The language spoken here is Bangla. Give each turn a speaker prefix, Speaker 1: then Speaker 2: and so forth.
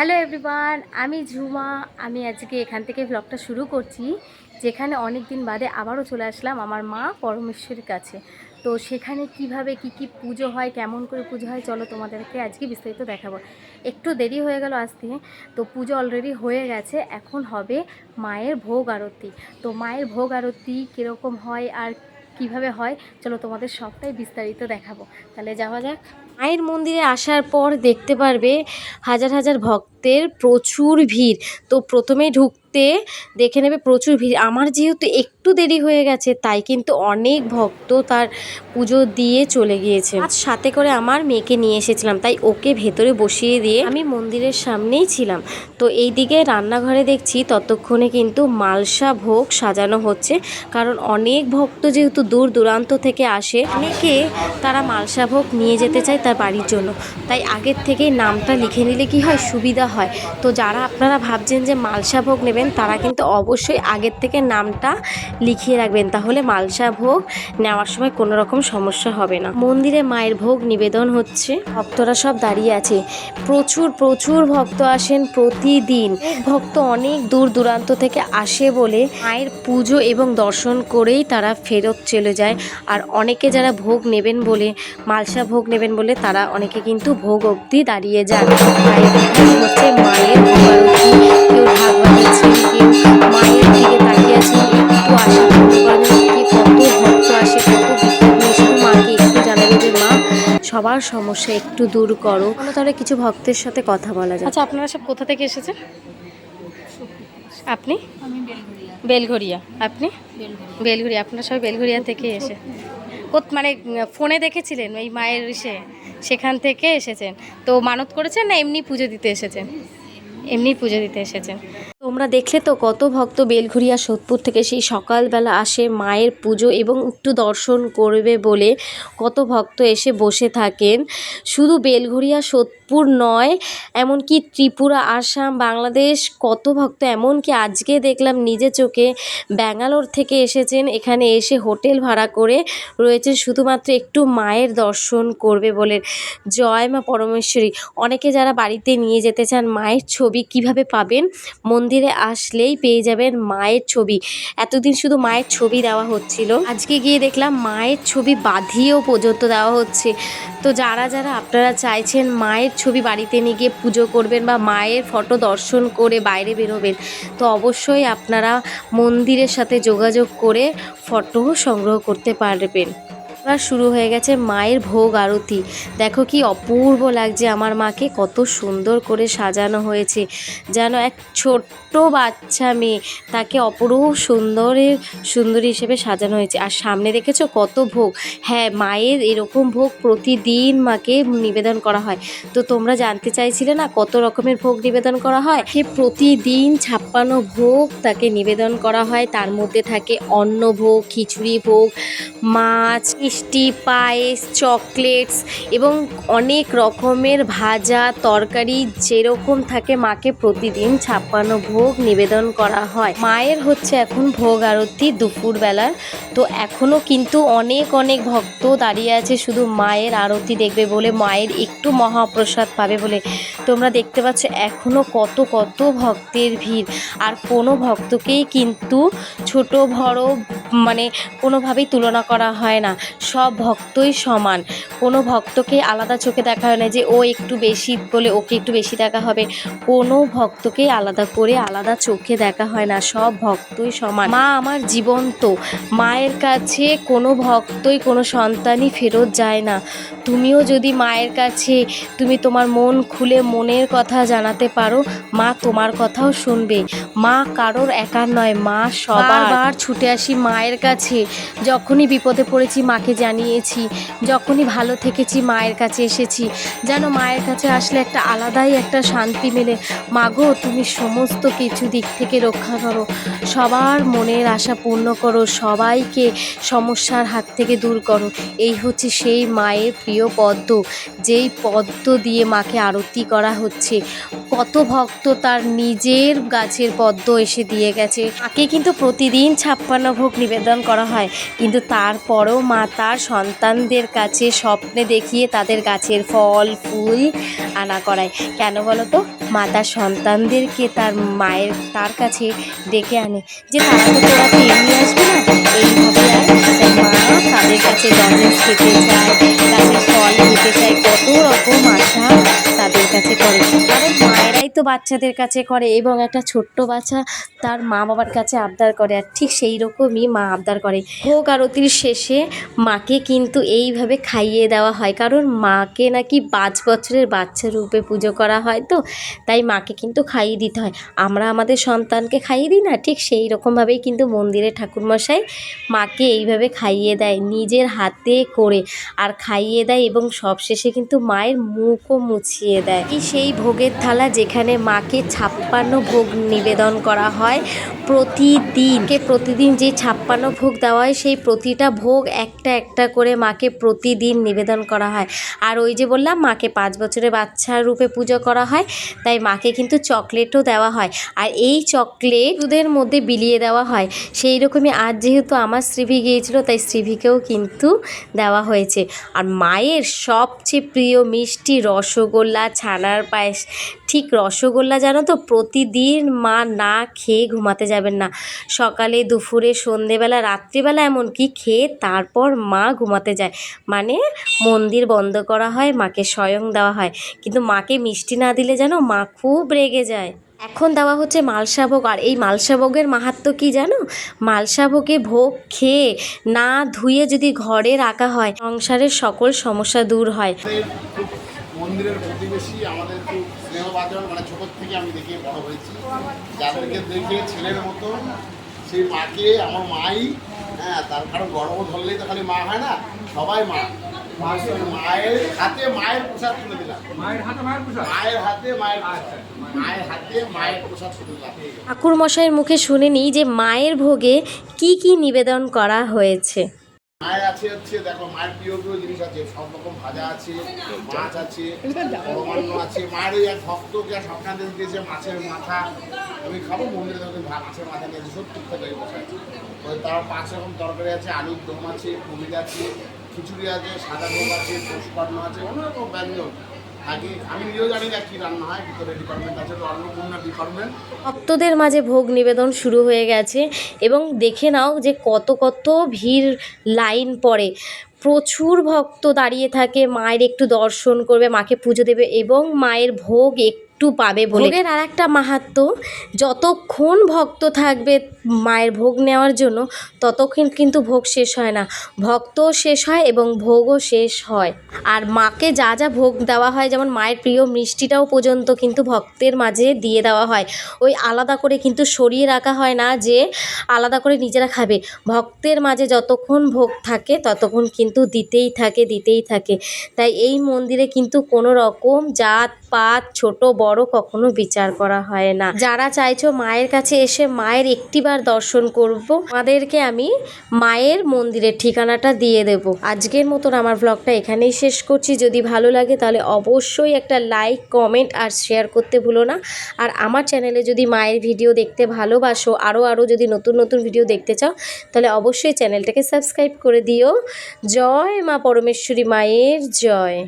Speaker 1: হ্যালো এভরিওয়ান, আমি ঝুমা। আমি আজকে এখান থেকে ব্লগটা শুরু করছি, যেখানে অনেক দিন বাদে আবারও চলে আসলাম আমার মা পরমেশ্বরীর কাছে। তো সেখানে কিভাবে কি পুজো হয়, কেমন করে পুজো হয়, চলো তোমাদেরকে আজকে বিস্তারিত দেখাবো। একটু দেরি হয়ে গেল আসতে, তো পুজো অলরেডি হয়ে গেছে, এখন হবে মায়ের ভোগ আরতি। তো মায়ের ভোগ আরতি কীরকম হয় আর কিভাবে হয়, চলো তোমাদের সবটাই বিস্তারিত দেখাবো। তাহলে যাওয়া যাক। মায়ের মন্দিরে আসার পর দেখতে পারবে হাজার হাজার ভক্তের প্রচুর ভিড়। তো প্রথমেই ঢুকতে দেখে নেবে প্রচুর ভিড়। আমার যেহেতু একটু দেরি হয়ে গেছে, তাই কিন্তু অনেক ভক্ত তার পুজো দিয়ে চলে গিয়েছে। আজ সাথে করে আমার মেয়েকে নিয়ে এসেছিলাম, তাই ওকে ভেতরে বসিয়ে দিয়ে আমি মন্দিরের সামনেই ছিলাম। তো এই দিকে রান্নাঘরে দেখছি ততক্ষণে কিন্তু মালসা ভোগ সাজানো হচ্ছে, কারণ অনেক ভক্ত যেহেতু দূর দূরান্ত থেকে আসে, অনেকে তারা মালসা ভোগ নিয়ে যেতে চায় তার বাড়ির জন্য। তাই আগের থেকেই নামটা লিখে নিলে কি হয়, সুবিধা হয়। তো যারা আপনারা ভাবছেন যে মালসা ভোগ নেবেন, তারা কিন্তু অবশ্যই আগের থেকে নামটা লিখিয়ে রাখবেন, তাহলে মালসা ভোগ নেওয়ার সময় কোনো রকম সমস্যা হবে না। মন্দিরে মায়ের ভোগ নিবেদন হচ্ছে, ভক্তরা সব দাঁড়িয়ে আছে। প্রচুর প্রচুর ভক্ত আসেন প্রতিদিন। ভক্ত অনেক দূর দূরান্ত থেকে আসে বলে মায়ের পুজো এবং দর্শন করেই তারা ফেরত চলে যায়। আর অনেকে যারা ভোগ নেবেন বলে, মালসা ভোগ নেবেন বলে, তারা অনেকে কিন্তু ভোগ অবধি দাঁড়িয়ে যান। হচ্ছে মায়ের ভোগ আরতি। কেউ ঢাক বাজাচ্ছেন, কেউ মায়ের দিকে তাকিয়ে আছেন, একটু আশা পূর্ণ করার জন্য। কি কত ভক্ত আসে, কত বিপদ, শুধু মাকে একটু জানাবে যে মা সবার সমস্যা একটু দূর করো। তাহলে কিছু ভক্তের সাথে কথা বলা যায়। আচ্ছা, আপনারা সব কোথা থেকে এসেছেন? আপনি?
Speaker 2: আমি
Speaker 1: বেলঘরিয়া। আপনি? বেলঘরিয়া। আপনারা সবাই বেলঘরিয়া থেকে এসে মানে ফোনে দেখেছিলেন ওই মায়ের সেখান থেকে এসেছেন? তো মানত করেছেন না এমনি পুজো দিতে এসেছেন? এমনি পুজো দিতে এসেছেন। তোমরা দেখলে তো কত ভক্ত বেলঘরিয়া সোদপুর থেকে সেই সকালবেলা আসে মায়ের পুজো এবং একটু দর্শন করবে বলে কত ভক্ত এসে বসে থাকেন। শুধু বেলঘরিয়া সোদপুর নয়, এমনকি ত্রিপুরা, আসাম, বাংলাদেশ কত ভক্ত, এমনকি আজকে দেখলাম নিজে চোখে ব্যাঙ্গালোর থেকে এসেছেন। এখানে এসে হোটেল ভাড়া করে রয়েছেন শুধুমাত্র একটু মায়ের দর্শন করবে বলে। জয় মা পরমেশ্বরী। অনেকে যারা বাড়িতে নিয়ে যেতে চান মায়ের ছবি, কিভাবে পাবেন? মন্দিরে আসলেই পেয়ে যাবেন মায়ের ছবি। এতদিন শুধু মায়ের ছবি দেওয়া হচ্ছিল, আজকে গিয়ে দেখলাম মায়ের ছবি বাঁধিয়েও পর্যন্ত দেওয়া হচ্ছে। তো যারা যারা আপনারা চাইছেন মায়ের ছবি বাড়িতে নিয়ে গিয়ে পুজো করবেন বা মায়ের ফটো দর্শন করে বাইরে বেরোবেন, তো অবশ্যই আপনারা মন্দিরের সাথে যোগাযোগ করে ফটো সংগ্রহ করতে পারবেন। এবার শুরু হয়ে গেছে মায়ের ভোগ আরতি। দেখো কি অপূর্ব লাগছে আমার মাকে, কত সুন্দর করে সাজানো হয়েছে, যেন এক ছোট্ট বাচ্চা মেয়ে, তাকে অপরূপ সুন্দরী হিসেবে সাজানো হয়েছে। আর সামনে দেখেছো কত ভোগ। হ্যাঁ, মায়ের এরকম ভোগ প্রতিদিন মাকে নিবেদন করা হয়। তো তোমরা জানতে চাইছিলে না কত রকমের ভোগ নিবেদন করা হয়? সে প্রতিদিন 56 ভোগ তাকে নিবেদন করা হয়। তার মধ্যে থাকে অন্ন ভোগ, খিচুড়ি ভোগ, মাছ, মিষ্টি, পায়েস, চকলেটস এবং অনেক রকমের ভাজা তরকারি যেরকম থাকে মাকে প্রতিদিন 56 ভোগ নিবেদন করা হয়। মায়ের হচ্ছে এখন ভোগ আরতি দুপুরবেলার। তো এখনও কিন্তু অনেক অনেক ভক্ত দাঁড়িয়ে আছে শুধু মায়ের আরতি দেখবে বলে, মায়ের একটু মহাপ্রসাদ পাবে বলে। তোমরা দেখতে পাচ্ছ এখনও কত কত ভক্তের ভিড়। আর কোনো ভক্তকেই কিন্তু ছোট বড় মানে কোনোভাবেই তুলনা করা হয় না। সব ভক্তই সমান, কোনো ভক্তকে আলাদা চোখে দেখা হয় না যে ও একটু বেশি বলে ওকে একটু বেশি দেখা হবে। কোনো ভক্তকেই আলাদা করে আলাদা চোখে দেখা হয় না, সব ভক্তই সমান। মা আমার জীবন্ত, মায়ের কাছে কোনো ভক্তই কোনো সন্তানই ফেরত যায় না। তুমিও যদি মায়ের কাছে তুমি তোমার মন খুলে মনের কথা জানাতে পারো, মা তোমার কথাও শুনবে। মা কারোর একার নয়, মা সবার। ছুটে আসি মায়ের কাছে, যখনই বিপদে পড়েছি মাকে জানিয়েছি, যখনই ভালো থেকেছি মায়ের কাছে এসেছি। যেন মায়ের কাছে আসলে একটা আলাদাই একটা শান্তি মেলে। মাগো তুমি সমস্ত কিছু দিক থেকে রক্ষা করো, সবার মনের আশা পূর্ণ করো, সবাইকে সমস্যার হাত থেকে দূর করো। এই হচ্ছে সেই মায়ের প্রিয় পদ্ম, যেই পদ্ম দিয়ে মাকে আরতি করা হচ্ছে। কত ভক্ত তার নিজের গাছের পদ্ম এসে দিয়ে গেছে। মাকে কিন্তু প্রতিদিন 56 ভোগ নিবেদন করা হয়, কিন্তু তারপরেও মা তার সন্তানদের কাছে স্বপ্নে দেখিয়ে তাদের গাছের ফল ফুল আনা করায়। কেন বলো তো? মা তার সন্তানদেরকে তার কাছে ডেকে আনে যে তারা তো তোরা তো এমনি আসবে না, এইভাবে আর তাই মা তাদের কাছে লজেন্স খেতে চায়, গাছের ফল খেতে চায়, কত রকম আশা তাদের কাছে করে। কারণ মায়েরাই তো বাচ্চাদের কাছে করে এবং একটা ছোট্ট বাচ্চা তার মা বাবার কাছে আবদার করে, আর ঠিক সেই রকমই মা আবদার করে। ভোগ আরতির শেষে মাকে কিন্তু এইভাবে খাইয়ে দেওয়া হয়, কারণ মাকে নাকি 5 বছরের বাচ্চা রূপে পুজো করা হয়, তো তাই মাকে কিন্তু খাইয়ে দিতে হয়। আমরা আমাদের সন্তানকে খাইয়ে দিই না, ঠিক সেই রকমভাবেই কিন্তু মন্দিরে ঠাকুরমশাই মাকে এইভাবে খাইয়ে দেয় নিজের হাতে করে, আর খাইয়ে দেয় এবং সবশেষে কিন্তু মায়ের মুখও মুছিয়ে দেয়। সেই ভোগের থালা যেখানে মাকে 56 ভোগ নিবেদন করা হয় প্রতিদিন যে 56 ভোগ দেওয়া হয়, সেই প্রতিটা ভোগ একটা একটা করে মাকে প্রতিদিন নিবেদন করা হয়। আর ওই যে বললাম মাকে 5 বছরের বাচ্চা রূপে পুজো করা হয়, তাই মাকে কিন্তু চকলেটও দেওয়া হয়, আর এই চকলেট দুধের মধ্যে বিলিয়ে দেওয়া হয়। সেই রকমই আজ যেহেতু আমার শ্রীভি গিয়েছিল, তাই শ্রীভিকেও কিন্তু দেওয়া হয়েছে। আর মায়ের সবচেয়ে প্রিয় মিষ্টি রসগোল্লা, ছানার পায়েস। ঠিক রসগোল্লা জানো তো, প্রতিদিন মা না খেয়ে ঘুমাতে যাবেন না, সকালে দুপুরে সন্ধেবেলা রাত্রিবেলা এমনকি খেয়ে তারপর মা ঘুমাতে যায়, মানে মন্দির বন্ধ করা হয়, মাকে স্বয়ং দেওয়া হয়। কিন্তু মাকে মিষ্টি না দিলে যেন মা খুব রেগে যায়। এখন দেওয়া হচ্ছে মালসাভোগ, আর এই মালসাভোগের মাহাত্ম্য কি জানো? মালসাভোগে ভোগ খেয়ে না ধুয়ে যদি ঘরে রাখা হয়, সংসারের সকল সমস্যা দূর হয়।
Speaker 2: মন্দিরের প্রতিবেশী আমাদের খুব স্নেহভাজন, মানে ছোটোর থেকে আমি দেখে বড় হয়েছি, যাদেরকে দেখে ছেলের মতো সেই মাকে আমার মাই, হ্যাঁ, তার কারণ গর্ব ধরলেই তো খালি মা হয় না, সবাই মা। মায়ের হাতে মায়ের প্রসাদ তুলে দিলাম, মায়ের হাতে মায়ের প্রসাদ তুলে দিলাম।
Speaker 1: ঠাকুর মশাইয়ের মুখে শুনে নিই যে মায়ের ভোগে কি কি নিবেদন করা হয়েছে।
Speaker 2: মায়ের আছে হচ্ছে, দেখো মায়ের প্রিয় প্রিয় জিনিস আছে, সব রকম ভাজা আছে, মাছ আছে, পরমান্ন আছে। মায়ের ওই এক ভক্তকে সপ্তাহে দিয়েছে মাছের মাথা, আমি খাবো, মন্দিরে তখন মাছের মাথা নিয়েছে, সত্যি খেতে বসে আছে। ওই তার 5 রকম তরকারি আছে, আলুর দম আছে, পনির আছে, খিচুড়ি আছে, সাদা ভোগ আছে, পশুপান্ন আছে, অনেক রকম ব্যঞ্জন। আগে আমি নিজেও জানি না কী রান্না হয়, ভিতরে ডিপার্টমেন্ট আছে, তো অন্নপূর্ণা ডিপার্টমেন্ট।
Speaker 1: ভক্তদের মাঝে ভোগ নিবেদন শুরু হয়ে গেছে এবং দেখে নাও যে কত কত ভিড়, লাইন পড়ে, প্রচুর ভক্ত দাঁড়িয়ে থাকে, মায়ের একটু দর্শন করবে, মাকে পুজো দেবে এবং মায়ের ভোগ একটু পাবে বলে। ভোগের আর একটা মাহাত্ম্য, যতক্ষণ ভক্ত থাকবে মায়ের ভোগ নেওয়ার জন্য, ততক্ষণ কিন্তু ভোগ শেষ হয় না, ভক্তও শেষ হয় এবং ভোগও শেষ হয়। আর মাকে যা যা ভোগ দেওয়া হয়, যেমন মায়ের প্রিয় মিষ্টিটাও পর্যন্ত কিন্তু ভক্তের মাঝে দিয়ে দেওয়া হয়। ওই আলাদা করে কিন্তু সরিয়ে রাখা হয় না যে আলাদা করে নিজেরা খাবে, ভক্তের মাঝে যতক্ষণ ভোগ থাকে ততক্ষণ কিন্তু দিতেই থাকে। তাই এই মন্দিরে কিন্তু কোনো রকম জাত পাত, ছোট বড় কখনো বিচার করা হয় না। যারা চাইছো মায়ের কাছে এসে মায়ের একটিবার দর্শন করব, আমাদেরকে আমি মায়ের মন্দিরের ঠিকানাটা দিয়ে দেব। আজকের মতন আমার ব্লগটা এখানেই শেষ করছি। যদি ভালো লাগে তাহলে অবশ্যই একটা লাইক, কমেন্ট আর শেয়ার করতে ভুলো না। আর আমার চ্যানেলে যদি মায়ের ভিডিও দেখতে ভালোবাসো, আরও যদি নতুন নতুন ভিডিও দেখতে চাও, তাহলে অবশ্যই চ্যানেলটাকে সাবস্ক্রাইব করে দিও। জয় মা পরমেশ্বরী মায়ের জয়।